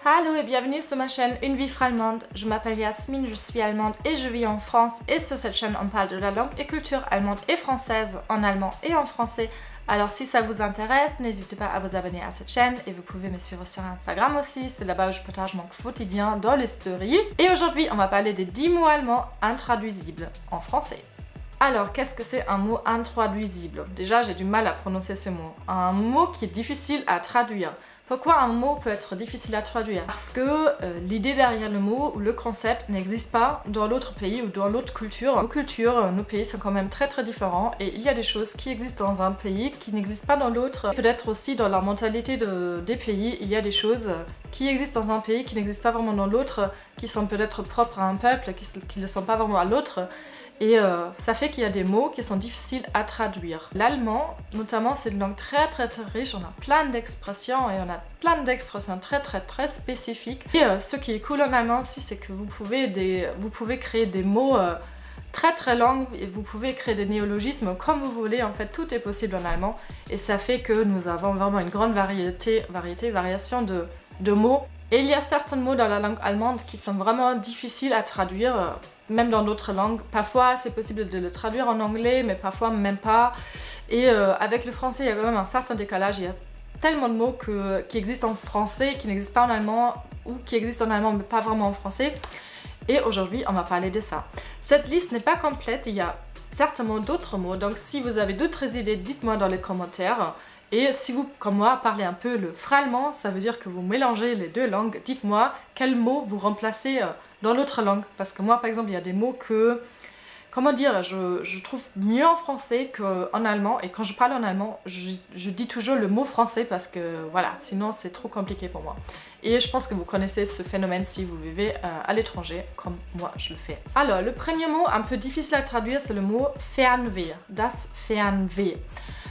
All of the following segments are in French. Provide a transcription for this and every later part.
Hallo et bienvenue sur ma chaîne Une vie allemande. Je m'appelle Yasmine, je suis allemande et je vis en France. Et sur cette chaîne, on parle de la langue et culture allemande et française, en allemand et en français. Alors si ça vous intéresse, n'hésitez pas à vous abonner à cette chaîne et vous pouvez me suivre sur Instagram aussi. C'est là-bas où je partage mon quotidien dans les stories. Et aujourd'hui, on va parler des 10 mots allemands intraduisibles en français. Alors, qu'est-ce que c'est un mot intraduisible? Déjà, j'ai du mal à prononcer ce mot. Un mot qui est difficile à traduire. Pourquoi un mot peut être difficile à traduire? Parce que l'idée derrière le mot ou le concept n'existe pas dans l'autre pays ou dans l'autre culture. Nos cultures, nos pays sont quand même très différents et il y a des choses qui existent dans un pays qui n'existent pas dans l'autre. Peut-être aussi dans la mentalité des pays, il y a des choses qui existent dans un pays qui n'existent pas vraiment dans l'autre, qui sont peut-être propres à un peuple, qui ne sont pas vraiment à l'autre. Et ça fait qu'il y a des mots qui sont difficiles à traduire. L'allemand, notamment, c'est une langue très riche, on a plein d'expressions et on a plein d'expressions très spécifiques. Et ce qui est cool en allemand aussi, c'est que vous pouvez créer des mots très longs et vous pouvez créer des néologismes comme vous voulez. En fait, tout est possible en allemand et ça fait que nous avons vraiment une grande variation de mots. Et il y a certains mots dans la langue allemande qui sont vraiment difficiles à traduire, même dans d'autres langues. Parfois, c'est possible de le traduire en anglais, mais parfois même pas. Et avec le français, il y a quand même un certain décalage. Il y a tellement de mots qui existent en français, qui n'existent pas en allemand, ou qui existent en allemand, mais pas vraiment en français. Et aujourd'hui, on va parler de ça. Cette liste n'est pas complète, il y a certainement d'autres mots. Donc si vous avez d'autres idées, dites-moi dans les commentaires. Et si vous, comme moi, parlez un peu le frallemand, ça veut dire que vous mélangez les deux langues. Dites-moi quels mots vous remplacez dans l'autre langue. Parce que moi, par exemple, il y a des mots que, comment dire, je trouve mieux en français qu'en allemand. Et quand je parle en allemand, je dis toujours le mot français parce que, voilà, sinon c'est trop compliqué pour moi. Et je pense que vous connaissez ce phénomène si vous vivez à l'étranger, comme moi je le fais. Alors, le premier mot un peu difficile à traduire, c'est le mot Fernweh, das Fernweh.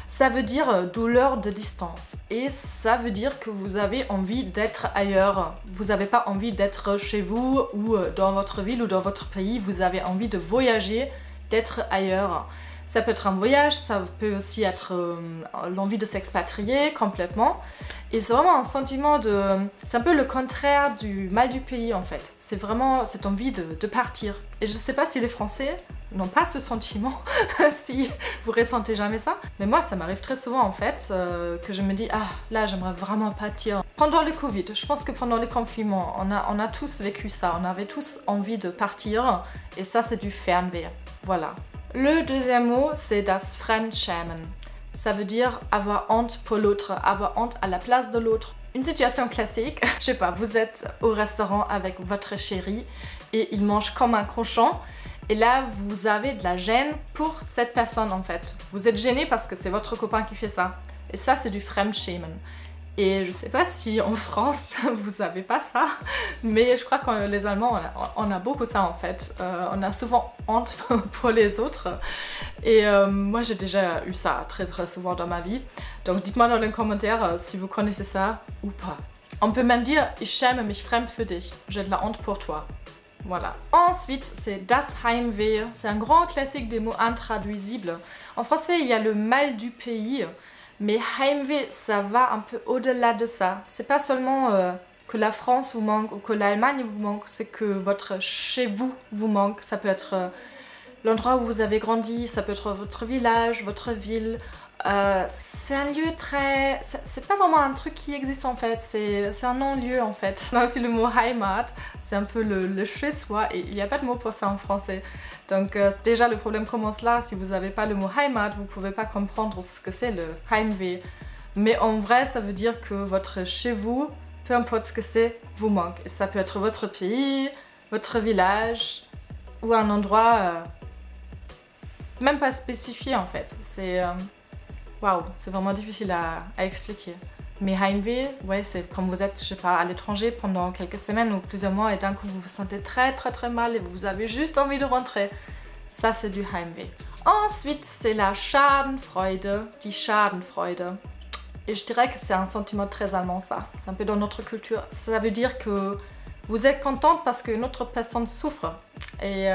Ça veut dire douleur de distance et ça veut dire que vous avez envie d'être ailleurs. Vous n'avez pas envie d'être chez vous ou dans votre ville ou dans votre pays. Vous avez envie de voyager, d'être ailleurs. Ça peut être un voyage, ça peut aussi être l'envie de s'expatrier complètement. Et c'est vraiment un sentiment de... C'est un peu le contraire du mal du pays en fait. C'est vraiment cette envie de partir. Et je ne sais pas si les Français n'ont pas ce sentiment, si vous ressentez jamais ça. Mais moi, ça m'arrive très souvent en fait, que je me dis « Ah, là, j'aimerais vraiment partir ». Pendant le Covid, je pense que pendant les confinements, on a tous vécu ça. On avait tous envie de partir. Et ça, c'est du Fernweh. Voilà. Le deuxième mot, c'est das Fremdschämen. Ça veut dire avoir honte pour l'autre, avoir honte à la place de l'autre. Une situation classique, je sais pas, vous êtes au restaurant avec votre chéri et il mange comme un cochon. Et là, vous avez de la gêne pour cette personne en fait. Vous êtes gêné parce que c'est votre copain qui fait ça. Et ça, c'est du Fremdschämen. Et je sais pas si en France, vous avez pas ça, mais je crois que les Allemands, on a beaucoup ça en fait. On a souvent honte pour les autres. Et moi, j'ai déjà eu ça très souvent dans ma vie. Donc dites-moi dans les commentaires si vous connaissez ça ou pas. On peut même dire « Ich schäme mich fremd für dich ». J'ai de la honte pour toi. Voilà. Ensuite, c'est das Heimweh. C'est un grand classique des mots intraduisibles. En français, il y a le mal du pays. Mais Heimweh, ça va un peu au-delà de ça. C'est pas seulement que la France vous manque ou que l'Allemagne vous manque, c'est que votre chez vous manque. Ça peut être l'endroit où vous avez grandi, ça peut être votre village, votre ville. C'est un lieu très... C'est pas vraiment un truc qui existe en fait, c'est un non-lieu en fait. On a aussi le mot Heimat, c'est un peu le chez-soi et il n'y a pas de mot pour ça en français. Donc déjà le problème commence là, si vous n'avez pas le mot Heimat, vous pouvez pas comprendre ce que c'est le Heimweh. Mais en vrai, ça veut dire que votre chez vous, peu importe ce que c'est, vous manque. Et ça peut être votre pays, votre village ou un endroit même pas spécifié en fait. C'est... Waouh, c'est vraiment difficile à expliquer. Mais Heimweh, ouais, c'est quand vous êtes, je sais pas, à l'étranger pendant quelques semaines ou plusieurs mois et d'un coup vous vous sentez très mal et vous avez juste envie de rentrer. Ça, c'est du Heimweh. Ensuite, c'est la Schadenfreude, die Schadenfreude. Et je dirais que c'est un sentiment très allemand, ça. C'est un peu dans notre culture. Ça veut dire que vous êtes contente parce qu'une autre personne souffre. Et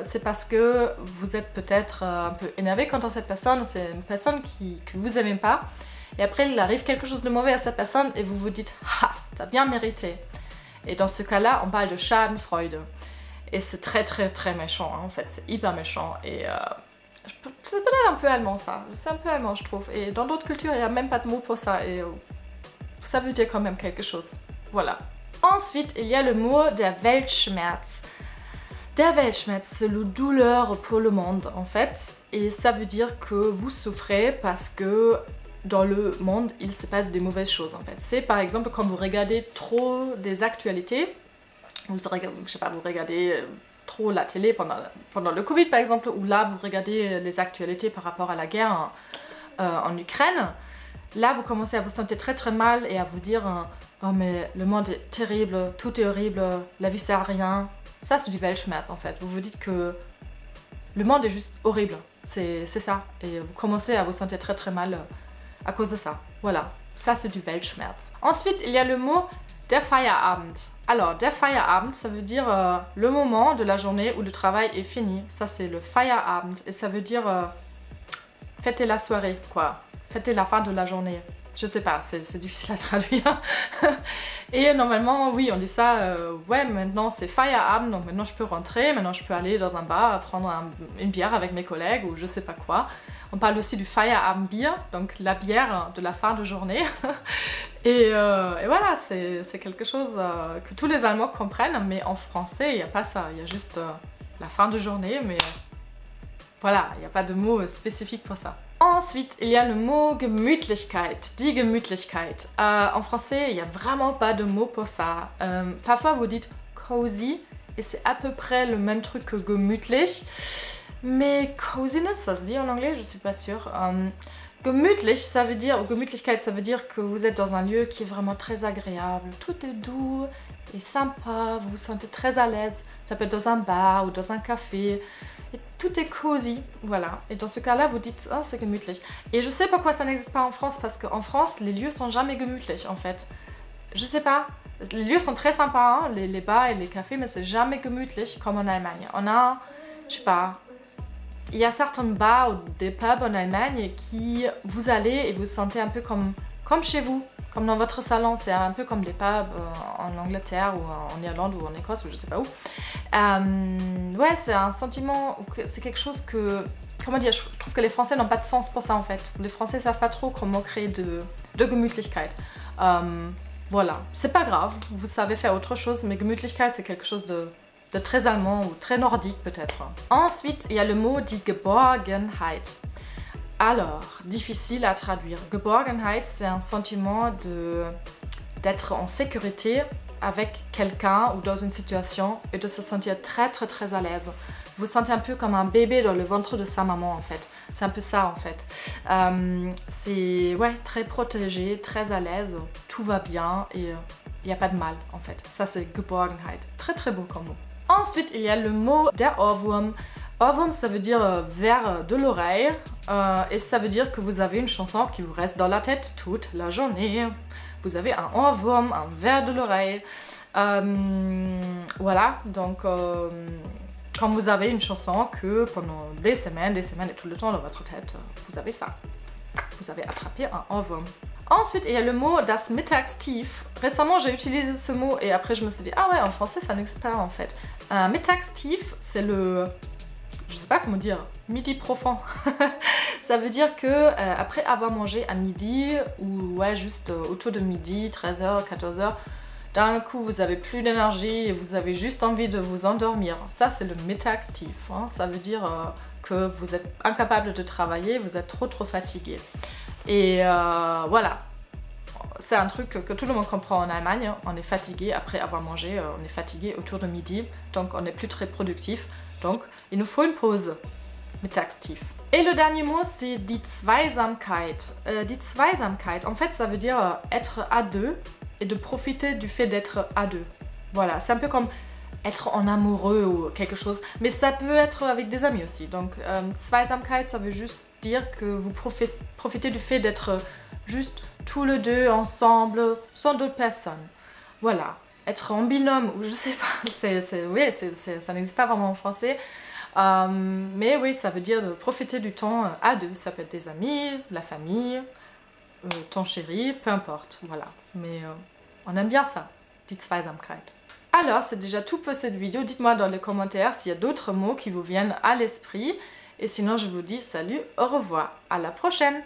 c'est parce que vous êtes peut-être un peu énervé contre cette personne. C'est une personne que vous n'aimez pas. Et après, il arrive quelque chose de mauvais à cette personne et vous vous dites « Ah, t'as bien mérité ». Et dans ce cas-là, on parle de Schadenfreude. Et c'est très méchant, hein, en fait, c'est hyper méchant. Et c'est peut-être un peu allemand ça, c'est un peu allemand je trouve. Et dans d'autres cultures, il n'y a même pas de mot pour ça. Et ça veut dire quand même quelque chose. Voilà. Ensuite, il y a le mot der Weltschmerz. Der Weltschmerz, c'est la douleur pour le monde en fait. Et ça veut dire que vous souffrez parce que dans le monde, il se passe des mauvaises choses en fait. C'est par exemple quand vous regardez trop des actualités, je sais pas, vous regardez trop la télé pendant le Covid par exemple, ou là vous regardez les actualités par rapport à la guerre en Ukraine. Là, vous commencez à vous sentir très mal et à vous dire oh mais le monde est terrible, tout est horrible, la vie sert à rien. Ça, c'est du Weltschmerz en fait. Vous vous dites que le monde est juste horrible. C'est ça. Et vous commencez à vous sentir très mal à cause de ça. Voilà. Ça, c'est du Weltschmerz. Ensuite, il y a le mot der Feierabend. Alors, der Feierabend, ça veut dire le moment de la journée où le travail est fini. Ça, c'est le Feierabend. Et ça veut dire fêter la soirée, quoi. Fêter la fin de la journée. Je sais pas, c'est difficile à traduire. Et normalement, oui, on dit ça, ouais, maintenant c'est Feierabend, donc maintenant je peux rentrer, maintenant je peux aller dans un bar, prendre une bière avec mes collègues ou je sais pas quoi. On parle aussi du Feierabendbier, donc la bière de la fin de journée. Et voilà, c'est quelque chose que tous les Allemands comprennent, mais en français, il n'y a pas ça, il y a juste la fin de journée, mais voilà, il n'y a pas de mot spécifique pour ça. Ensuite, il y a le mot Gemütlichkeit, die Gemütlichkeit. En français, il n'y a vraiment pas de mot pour ça. Parfois, vous dites cozy, et c'est à peu près le même truc que gemütlich. Mais coziness, ça se dit en anglais, je suis pas sûre. Gemütlich, ça veut dire, ou Gemütlichkeit, ça veut dire que vous êtes dans un lieu qui est vraiment très agréable. Tout est doux et sympa, vous vous sentez très à l'aise. Ça peut être dans un bar ou dans un café. Et tout est cosy, voilà. Et dans ce cas-là, vous dites, ah, c'est gemütlich. Et je sais pourquoi ça n'existe pas en France, parce qu'en France, les lieux sont jamais gemütlich, en fait. Je sais pas. Les lieux sont très sympas, hein, les bars et les cafés, mais c'est jamais gemütlich comme en Allemagne. On a, je sais pas, il y a certains bars ou des pubs en Allemagne qui vous allez et vous sentez un peu comme chez vous. Comme dans votre salon, c'est un peu comme les pubs en Angleterre ou en Irlande ou en Écosse ou je sais pas où. Ouais, c'est un sentiment, c'est quelque chose que, comment dire, je trouve que les Français n'ont pas de sens pour ça en fait. Les Français savent pas trop comment créer de Gemütlichkeit. Voilà, c'est pas grave, vous savez faire autre chose, mais Gemütlichkeit c'est quelque chose de très allemand ou très nordique peut-être. Ensuite, il y a le mot die Geborgenheit. Alors, difficile à traduire. Geborgenheit, c'est un sentiment d'être en sécurité avec quelqu'un ou dans une situation et de se sentir très à l'aise. Vous vous sentez un peu comme un bébé dans le ventre de sa maman en fait. C'est un peu ça en fait. C'est ouais, très protégé, très à l'aise, tout va bien et il n'y a pas de mal en fait. Ça c'est Geborgenheit. Très beau comme mot. Ensuite, il y a le mot der Ohrwurm. Ohrwurm, ça veut dire vers de l'oreille et ça veut dire que vous avez une chanson qui vous reste dans la tête toute la journée. Vous avez un Ohrwurm, un vers de l'oreille. Voilà, donc quand vous avez une chanson que pendant des semaines et tout le temps dans votre tête, vous avez ça. Vous avez attrapé un Ohrwurm. Ensuite, il y a le mot das Mittagstief. Récemment, j'ai utilisé ce mot et après je me suis dit, ah ouais, en français, ça n'existe pas en fait. Mittagstief, c'est le... je sais pas comment dire, midi profond. Ça veut dire que après avoir mangé à midi, ou ouais, juste autour de midi, 13h, 14h, d'un coup vous avez plus d'énergie et vous avez juste envie de vous endormir. Ça c'est le Mittagstief, hein. Ça veut dire que vous êtes incapable de travailler, vous êtes trop fatigué. Et voilà, c'est un truc que tout le monde comprend en Allemagne. On est fatigué après avoir mangé, on est fatigué autour de midi, donc on n'est plus très productif. Donc, il nous faut une pause. Mittagstief. Et le dernier mot, c'est die Zweisamkeit. Die Zweisamkeit, en fait, ça veut dire être à deux et de profiter du fait d'être à deux. Voilà, c'est un peu comme être en amoureux ou quelque chose. Mais ça peut être avec des amis aussi. Donc, Zweisamkeit, ça veut juste dire que vous profitez du fait d'être juste tous les deux ensemble, sans d'autres personnes. Voilà. Être en binôme, ou je sais pas, oui, ça n'existe pas vraiment en français. Mais oui, ça veut dire de profiter du temps à deux. Ça peut être des amis, la famille, ton chéri, peu importe, voilà. Mais on aime bien ça. die Zweisamkeit. Alors, c'est déjà tout pour cette vidéo. Dites-moi dans les commentaires s'il y a d'autres mots qui vous viennent à l'esprit. Et sinon, je vous dis salut, au revoir, à la prochaine!